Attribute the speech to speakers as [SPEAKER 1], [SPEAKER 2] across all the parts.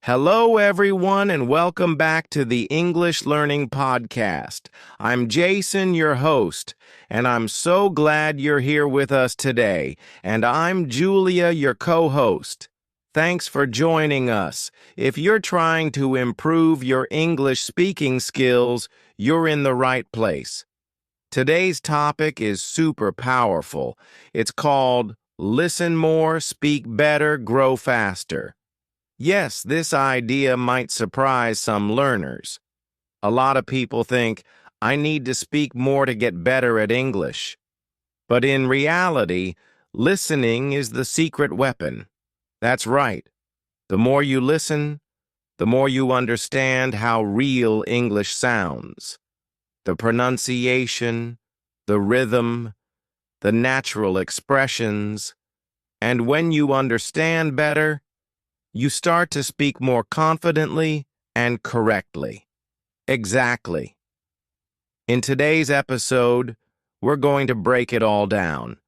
[SPEAKER 1] Hello, everyone, and welcome back to the English Learning Podcast. I'm Jason, your host, and I'm so glad you're here with us today. And I'm Julia, your co-host. Thanks for joining us. If you're trying to improve your English speaking skills, you're in the right place. Today's topic is super powerful. It's called Listen More, Speak Better, Grow Faster. Yes, this idea might surprise some learners. A lot of people think, I need to speak more to get better at English. But in reality, listening is the secret weapon. That's right. The more you listen, the more you understand how real English sounds. The pronunciation, the rhythm, the natural expressions. And when you understand better, you start to speak more confidently and correctly. Exactly. In today's episode, we're going to break it all down.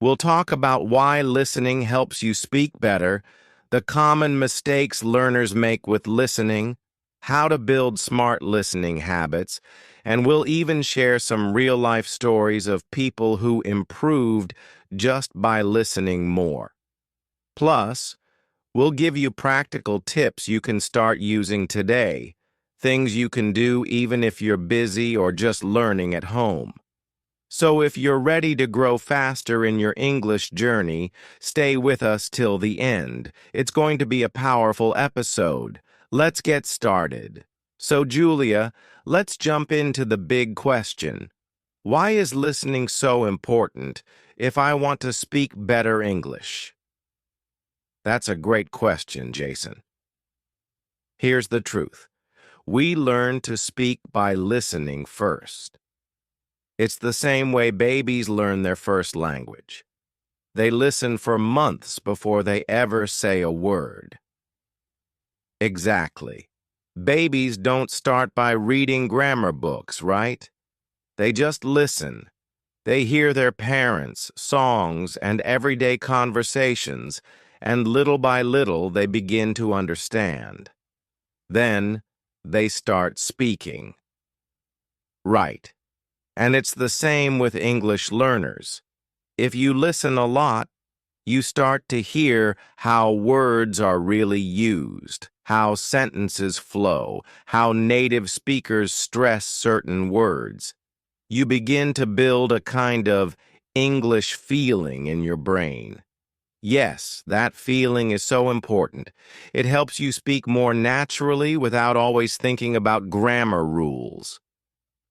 [SPEAKER 1] We'll talk about why listening helps you speak better, the common mistakes learners make with listening, how to build smart listening habits, and we'll even share some real-life stories of people who improved just by listening more. Plus, we'll give you practical tips you can start using today, things you can do even if you're busy or just learning at home. So if you're ready to grow faster in your English journey, stay with us till the end. It's going to be a powerful episode. Let's get started. So Julia, let's jump into the big question. Why is listening so important if I want to speak better English? That's a great question, Jason. Here's the truth. We learn to speak by listening first. It's the same way babies learn their first language. They listen for months before they ever say a word. Exactly. Babies don't start by reading grammar books, right? They just listen. They hear their parents, songs, and everyday conversations, and little by little they begin to understand. Then they start speaking. Right. And it's the same with English learners. If you listen a lot, you start to hear how words are really used, how sentences flow, how native speakers stress certain words. You begin to build a kind of English feeling in your brain. Yes, that feeling is so important. It helps you speak more naturally without always thinking about grammar rules.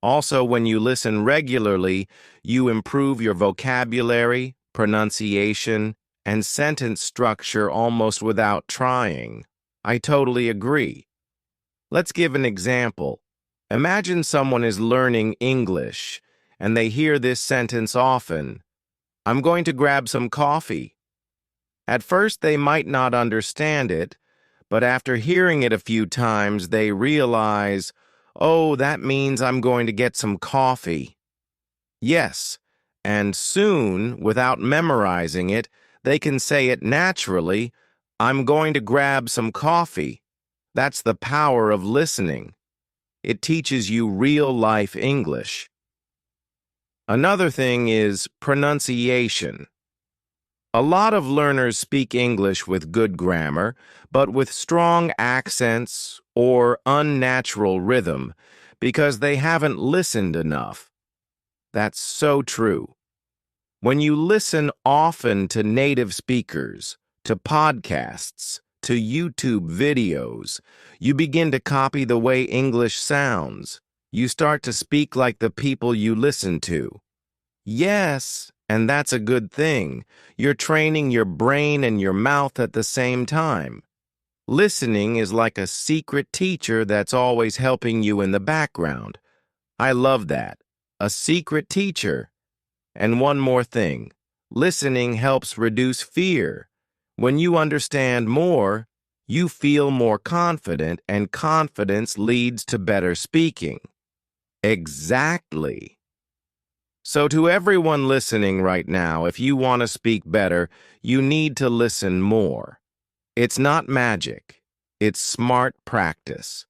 [SPEAKER 1] Also, when you listen regularly, you improve your vocabulary, pronunciation, and sentence structure almost without trying. I totally agree. Let's give an example. Imagine someone is learning English, and they hear this sentence often. I'm going to grab some coffee. At first, they might not understand it, but after hearing it a few times, they realize, oh, that means I'm going to get some coffee. Yes, and soon, without memorizing it, they can say it naturally, I'm going to grab some coffee. That's the power of listening. It teaches you real-life English. Another thing is pronunciation. A lot of learners speak English with good grammar, but with strong accents or unnatural rhythm because they haven't listened enough. That's so true. When you listen often to native speakers, to podcasts, to YouTube videos, you begin to copy the way English sounds. You start to speak like the people you listen to. Yes, and that's a good thing. You're training your brain and your mouth at the same time. Listening is like a secret teacher that's always helping you in the background. I love that. A secret teacher. And one more thing. Listening helps reduce fear. When you understand more, you feel more confident, and confidence leads to better speaking. Exactly. So to everyone listening right now, if you want to speak better, you need to listen more. It's not magic. It's smart practice.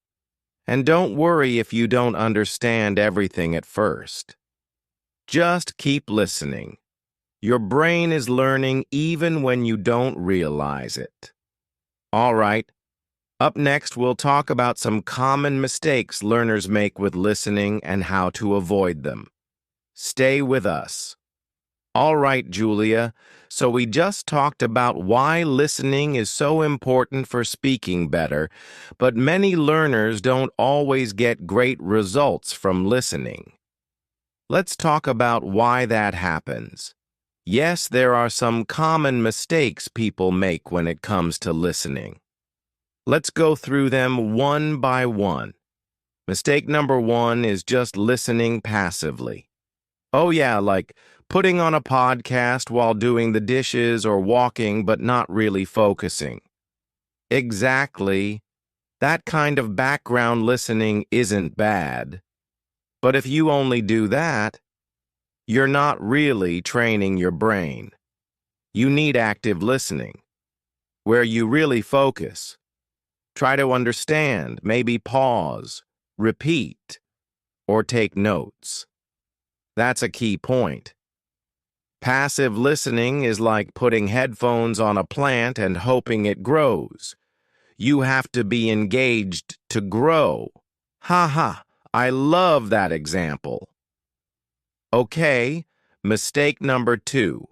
[SPEAKER 1] And don't worry if you don't understand everything at first. Just keep listening. Your brain is learning even when you don't realize it. All right, up next we'll talk about some common mistakes learners make with listening and how to avoid them. Stay with us. All right, Julia, so we just talked about why listening is so important for speaking better, but many learners don't always get great results from listening. Let's talk about why that happens. Yes, there are some common mistakes people make when it comes to listening. Let's go through them one by one. Mistake number 1 is just listening passively. Oh yeah, like putting on a podcast while doing the dishes or walking but not really focusing. Exactly. That kind of background listening isn't bad. But if you only do that, you're not really training your brain. You need active listening, where you really focus. Try to understand, maybe pause, repeat, or take notes. That's a key point. Passive listening is like putting headphones on a plant and hoping it grows. You have to be engaged to grow. Ha ha, I love that example. Okay, mistake number 2.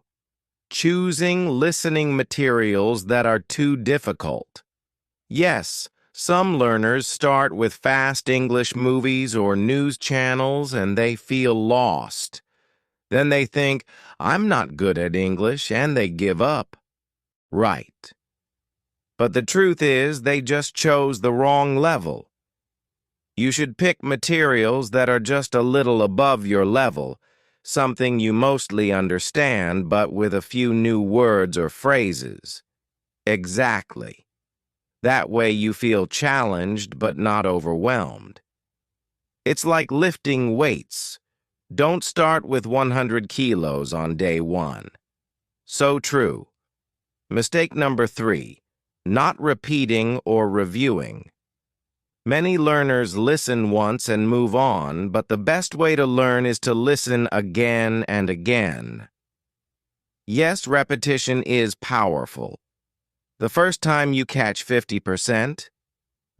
[SPEAKER 1] Choosing listening materials that are too difficult. Yes, some learners start with fast English movies or news channels and they feel lost. Then they think, I'm not good at English, and they give up. Right. But the truth is, they just chose the wrong level. You should pick materials that are just a little above your level, something you mostly understand, but with a few new words or phrases. Exactly. That way you feel challenged but not overwhelmed. It's like lifting weights. Don't start with 100 kilos on day 1. So true. Mistake number 3, not repeating or reviewing. Many learners listen once and move on, but the best way to learn is to listen again and again. Yes, repetition is powerful. The first time you catch 50%,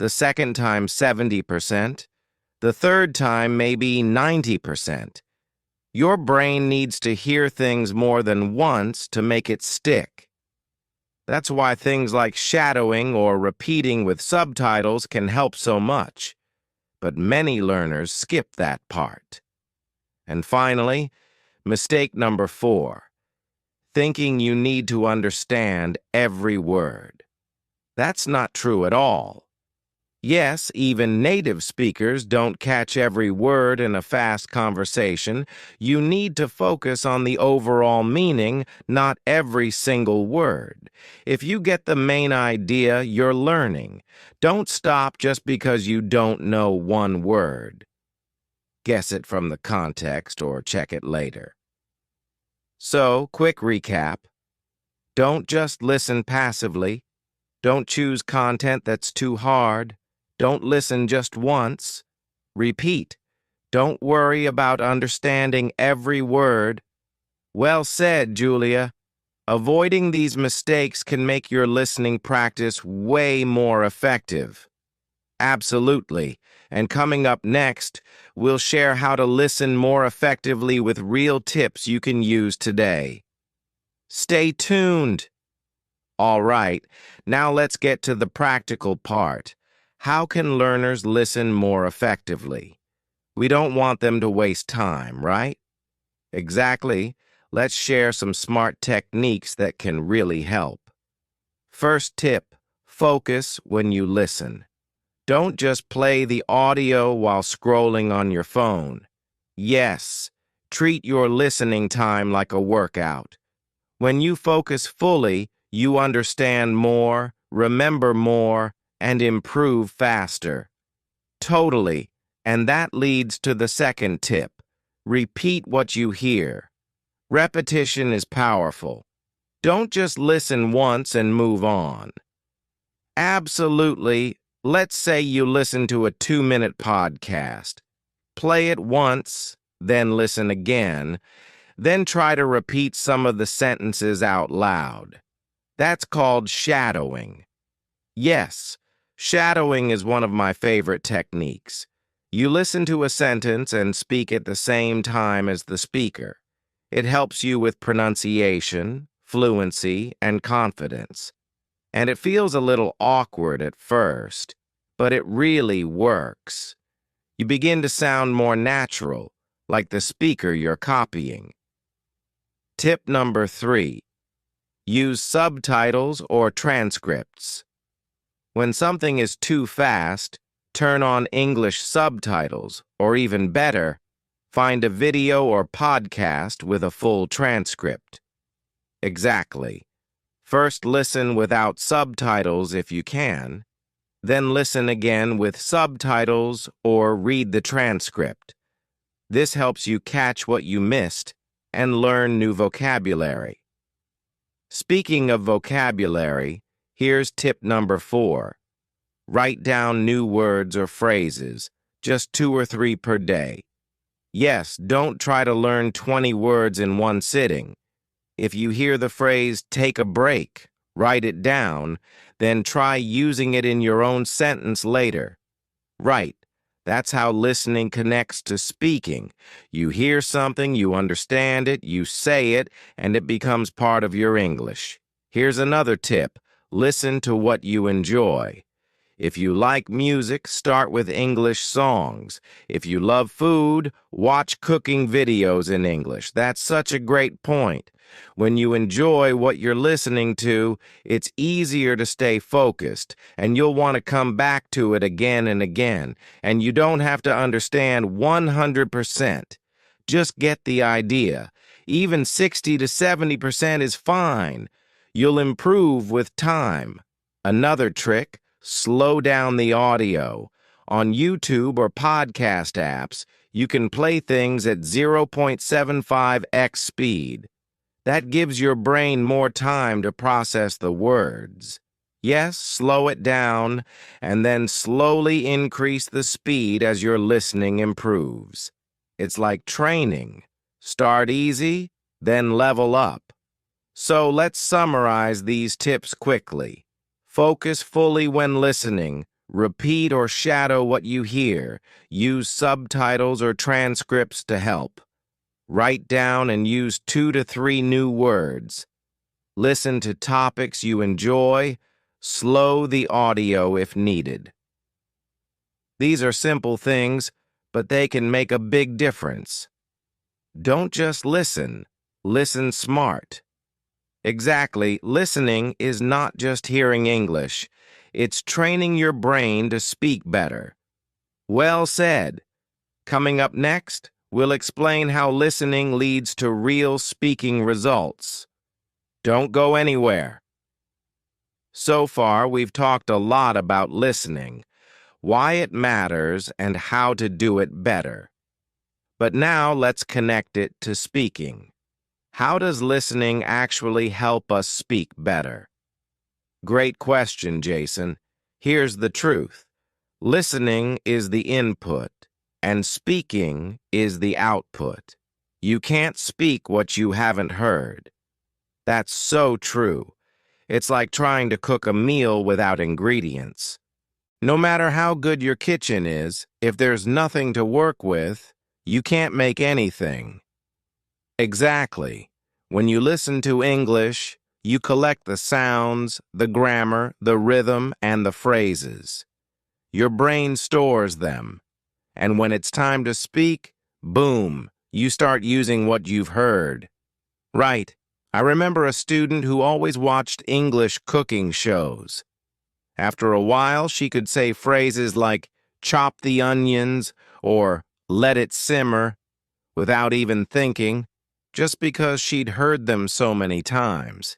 [SPEAKER 1] the second time 70%, the third time maybe 90%. Your brain needs to hear things more than once to make it stick. That's why things like shadowing or repeating with subtitles can help so much. But many learners skip that part. And finally, mistake number 4. Thinking you need to understand every word. That's not true at all. Yes, even native speakers don't catch every word in a fast conversation. You need to focus on the overall meaning, not every single word. If you get the main idea, you're learning. Don't stop just because you don't know one word. Guess it from the context or check it later. So, quick recap. Don't just listen passively. Don't choose content that's too hard. Don't listen just once. Repeat. Don't worry about understanding every word. Well said, Julia. Avoiding these mistakes can make your listening practice way more effective. Absolutely. And coming up next, we'll share how to listen more effectively with real tips you can use today. Stay tuned. All right, now let's get to the practical part. How can learners listen more effectively? We don't want them to waste time, right? Exactly. Let's share some smart techniques that can really help. First tip, focus when you listen. Don't just play the audio while scrolling on your phone. Yes, treat your listening time like a workout. When you focus fully, you understand more, remember more, and improve faster. Totally. And that leads to the second tip. Repeat what you hear. Repetition is powerful. Don't just listen once and move on. Absolutely. Let's say you listen to a 2-minute podcast. Play it once, then listen again, then try to repeat some of the sentences out loud. That's called shadowing. Yes, shadowing is one of my favorite techniques. You listen to a sentence and speak at the same time as the speaker. It helps you with pronunciation, fluency, and confidence. And it feels a little awkward at first, but it really works. You begin to sound more natural, like the speaker you're copying. Tip number 3. Use subtitles or transcripts. When something is too fast, turn on English subtitles, or even better, find a video or podcast with a full transcript. Exactly. First listen without subtitles if you can, then listen again with subtitles or read the transcript. This helps you catch what you missed and learn new vocabulary. Speaking of vocabulary, here's tip number 4. Write down new words or phrases, just 2 or 3 per day. Yes, don't try to learn 20 words in one sitting. If you hear the phrase, take a break, write it down, then try using it in your own sentence later. Right, that's how listening connects to speaking. You hear something, you understand it, you say it, and it becomes part of your English. Here's another tip. Listen to what you enjoy. If you like music, start with English songs. If you love food, watch cooking videos in English. That's such a great point. When you enjoy what you're listening to, it's easier to stay focused, and you'll want to come back to it again and again, and you don't have to understand 100%. Just get the idea. Even 60 to 70% is fine. You'll improve with time. Another trick, slow down the audio. On YouTube or podcast apps, you can play things at 0.75x speed. That gives your brain more time to process the words. Yes, slow it down, and then slowly increase the speed as your listening improves. It's like training. Start easy, then level up. So let's summarize these tips quickly. Focus fully when listening. Repeat or shadow what you hear. Use subtitles or transcripts to help. Write down and use 2 to 3 new words. Listen to topics you enjoy. Slow the audio if needed. These are simple things, but they can make a big difference. Don't just listen. Listen smart. Exactly, listening is not just hearing English. It's training your brain to speak better. Well said. Coming up next, we'll explain how listening leads to real speaking results. Don't go anywhere. So far, we've talked a lot about listening, why it matters, and how to do it better. But now let's connect it to speaking. How does listening actually help us speak better? Great question, Jason. Here's the truth. Listening is the input, and speaking is the output. You can't speak what you haven't heard. That's so true. It's like trying to cook a meal without ingredients. No matter how good your kitchen is, if there's nothing to work with, you can't make anything. Exactly. When you listen to English, you collect the sounds, the grammar, the rhythm, and the phrases. Your brain stores them. And when it's time to speak, boom, you start using what you've heard. Right. I remember a student who always watched English cooking shows. After a while, she could say phrases like, chop the onions, or let it simmer, without even thinking, just because she'd heard them so many times.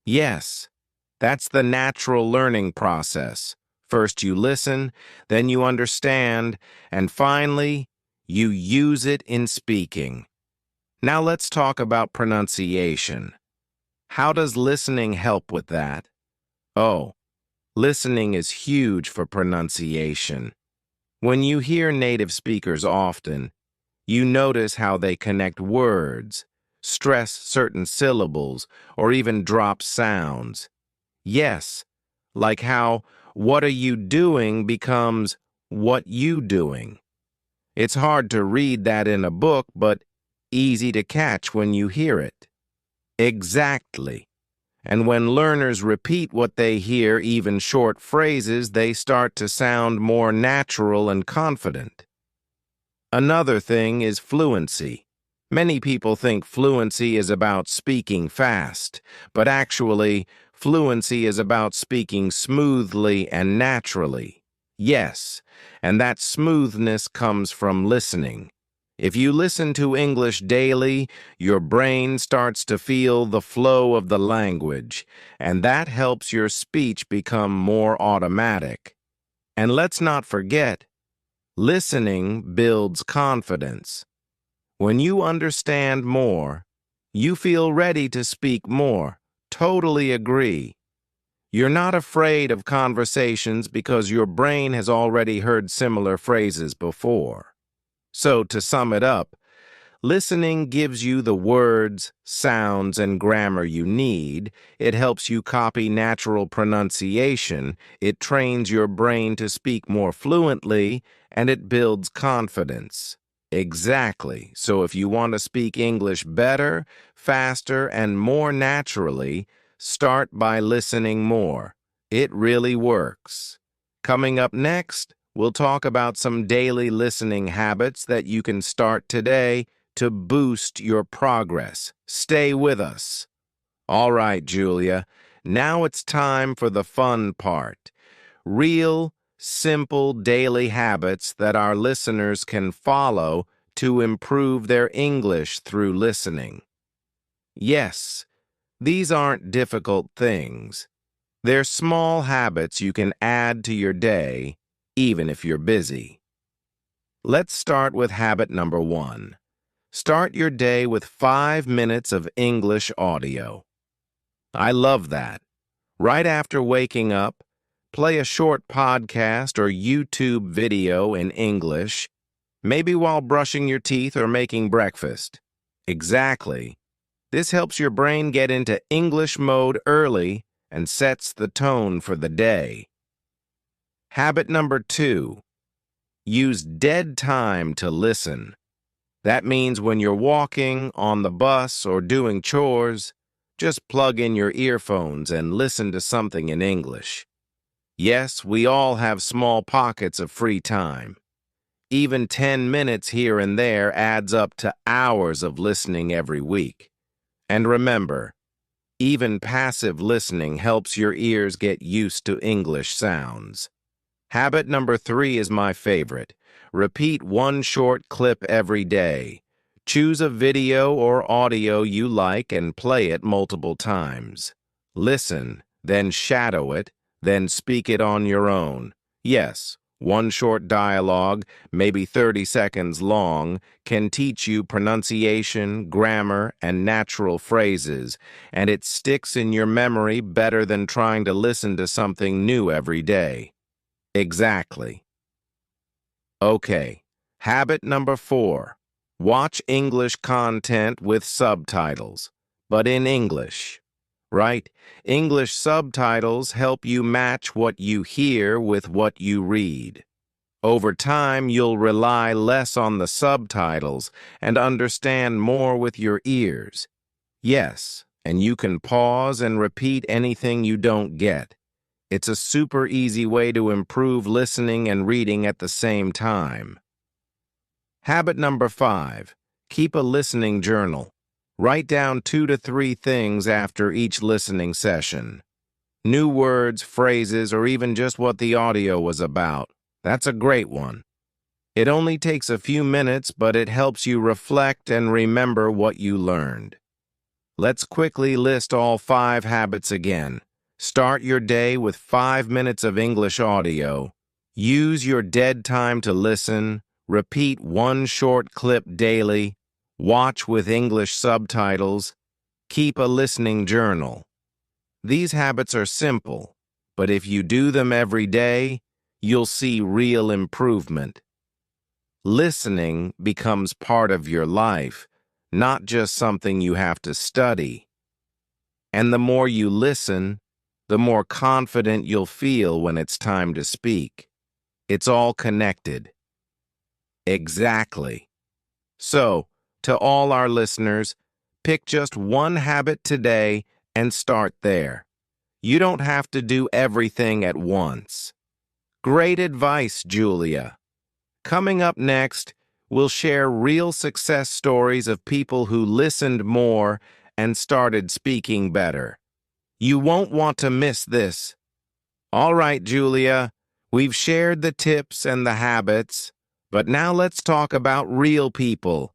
[SPEAKER 1] Yes, that's the natural learning process. First you listen, then you understand, and finally, you use it in speaking. Now let's talk about pronunciation. How does listening help with that? Oh, Listening is huge for pronunciation. When you hear native speakers often, you notice how they connect words, stress certain syllables, or even drop sounds. Yes, like how "what are you doing" becomes "what you doing." It's hard to read that in a book, but easy to catch when you hear it. Exactly. And when learners repeat what they hear, even short phrases, they start to sound more natural and confident. Another thing is fluency. Many people think fluency is about speaking fast, but actually, fluency is about speaking smoothly and naturally. Yes, and that smoothness comes from listening. If you listen to English daily, your brain starts to feel the flow of the language, and that helps your speech become more automatic. And let's not forget, listening builds confidence. When you understand more, you feel ready to speak more. Totally agree. You're not afraid of conversations because your brain has already heard similar phrases before. So, to sum it up, listening gives you the words, sounds, and grammar you need. It helps you copy natural pronunciation. It trains your brain to speak more fluently, and it builds confidence. Exactly. So if you want to speak English better, faster, and more naturally, start by listening more. It really works. Coming up next, we'll talk about some daily listening habits that you can start today to boost your progress. Stay with us. All right, Julia. Now it's time for the fun part. Real, simple daily habits that our listeners can follow to improve their English through listening. Yes, these aren't difficult things. They're small habits you can add to your day, even if you're busy. Let's start with habit number 1. Start your day with 5 minutes of English audio. I love that. Right after waking up, play a short podcast or YouTube video in English, maybe while brushing your teeth or making breakfast. Exactly. This helps your brain get into English mode early and sets the tone for the day. Habit number 2. Use dead time to listen. That means when you're walking, on the bus, or doing chores, just plug in your earphones and listen to something in English. Yes, we all have small pockets of free time. Even 10 minutes here and there adds up to hours of listening every week. And remember, even passive listening helps your ears get used to English sounds. Habit number 3 is my favorite. Repeat one short clip every day. Choose a video or audio you like and play it multiple times. Listen, then shadow it, then speak it on your own. Yes, one short dialogue, maybe 30 seconds long, can teach you pronunciation, grammar, and natural phrases, and it sticks in your memory better than trying to listen to something new every day. Exactly. Okay, habit number 4. Watch English content with subtitles, but in English. Right? English subtitles help you match what you hear with what you read. Over time, you'll rely less on the subtitles and understand more with your ears. Yes, and you can pause and repeat anything you don't get. It's a super easy way to improve listening and reading at the same time. Habit number 5. Keep a listening journal. Write down 2 to 3 things after each listening session. New words, phrases, or even just what the audio was about. That's a great one. It only takes a few minutes, but it helps you reflect and remember what you learned. Let's quickly list all 5 habits again. Start your day with 5 minutes of English audio. Use your dead time to listen. Repeat one short clip daily. Watch with English subtitles. Keep a listening journal. These habits are simple, But if you do them every day, you'll see real improvement. Listening becomes part of your life, not just something you have to study. And the more you listen, the more confident you'll feel when it's time to speak. It's all connected. Exactly. So, to all our listeners, pick just one habit today and start there. You don't have to do everything at once. Great advice, Julia. Coming up next, we'll share real success stories of people who listened more and started speaking better. You won't want to miss this. All right, Julia, we've shared the tips and the habits, but now let's talk about real people,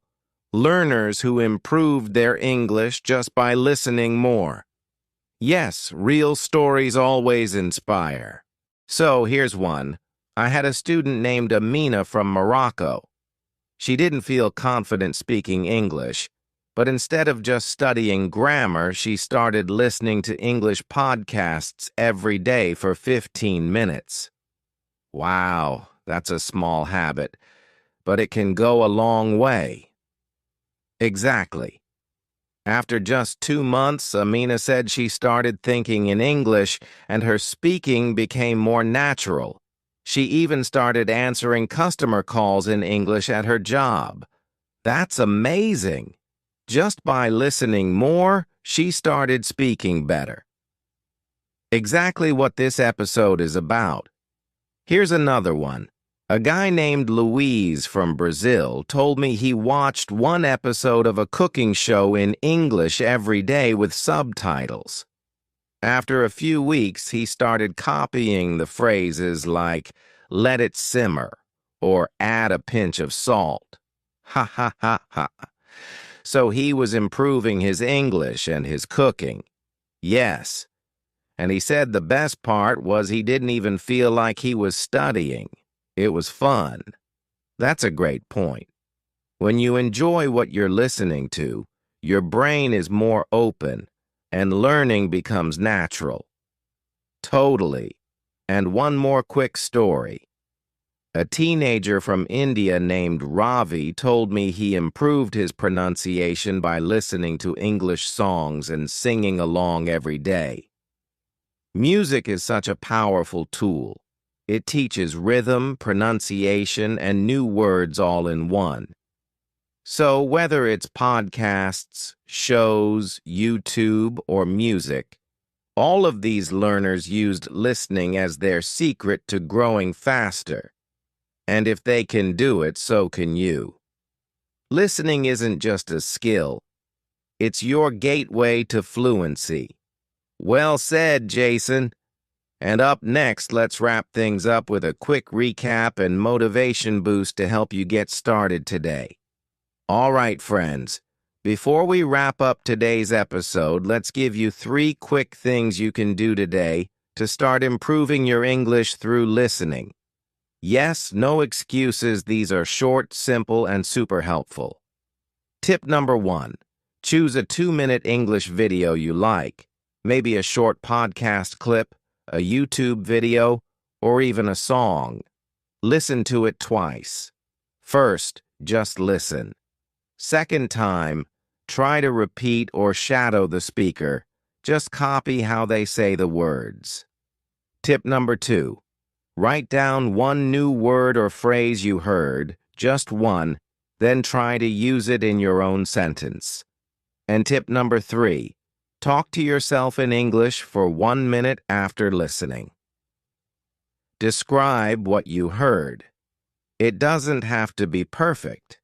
[SPEAKER 1] learners who improved their English just by listening more. Yes, real stories always inspire. So here's one. I had a student named Amina from Morocco. She didn't feel confident speaking English, but instead of just studying grammar, she started listening to English podcasts every day for 15 minutes. Wow, that's a small habit, but it can go a long way. Exactly. After just 2 months, Amina said she started thinking in English and her speaking became more natural. She even started answering customer calls in English at her job. That's amazing. Just by listening more, she started speaking better. Exactly what this episode is about. Here's another one. A guy named Luis from Brazil told me he watched one episode of a cooking show in English every day with subtitles. After a few weeks, he started copying the phrases like, "let it simmer," or "add a pinch of salt." Ha ha ha ha. So he was improving his English and his cooking. Yes. And he said the best part was he didn't even feel like he was studying. It was fun. That's a great point. When you enjoy what you're listening to, your brain is more open and learning becomes natural. Totally. And one more quick story. A teenager from India named Ravi told me he improved his pronunciation by listening to English songs and singing along every day. Music is such a powerful tool. It teaches rhythm, pronunciation, and new words all in one. So whether it's podcasts, shows, YouTube, or music, all of these learners used listening as their secret to growing faster. And if they can do it, so can you. Listening isn't just a skill. It's your gateway to fluency. Well said, Jason. And up next, let's wrap things up with a quick recap and motivation boost to help you get started today. All right, friends. Before we wrap up today's episode, let's give you 3 quick things you can do today to start improving your English through listening. Yes, no excuses. These are short, simple, and super helpful. Tip number 1. Choose a 2-minute English video you like. Maybe a short podcast clip, a YouTube video, or even a song. Listen to it twice. First, just listen. Second time, try to repeat or shadow the speaker. Just copy how they say the words. Tip number 2. Write down one new word or phrase you heard, just one, then try to use it in your own sentence. And tip number 3, talk to yourself in English for 1 minute after listening. Describe what you heard. It doesn't have to be perfect.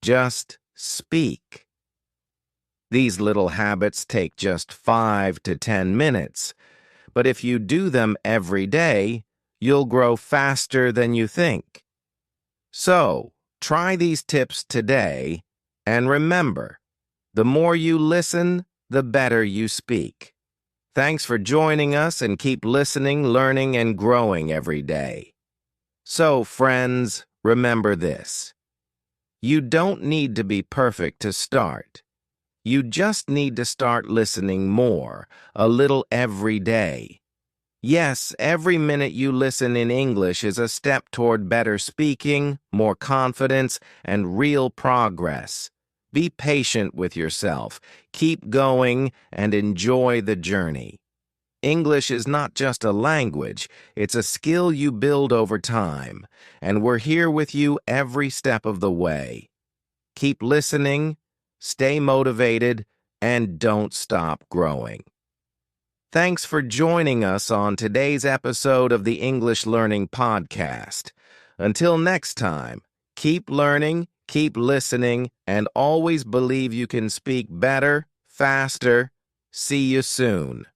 [SPEAKER 1] Just speak. These little habits take just 5 to 10 minutes, but if you do them every day, you'll grow faster than you think. So, try these tips today, and remember, the more you listen, the better you speak. Thanks for joining us, and keep listening, learning, and growing every day. So, friends, remember this. You don't need to be perfect to start. You just need to start listening more, a little every day. Yes, every minute you listen in English is a step toward better speaking, more confidence, and real progress. Be patient with yourself, keep going, and enjoy the journey. English is not just a language, it's a skill you build over time, and we're here with you every step of the way. Keep listening, stay motivated, and don't stop growing. Thanks for joining us on today's episode of the English Learning Podcast. Until next time, keep learning, keep listening, and always believe you can speak better, faster. See you soon.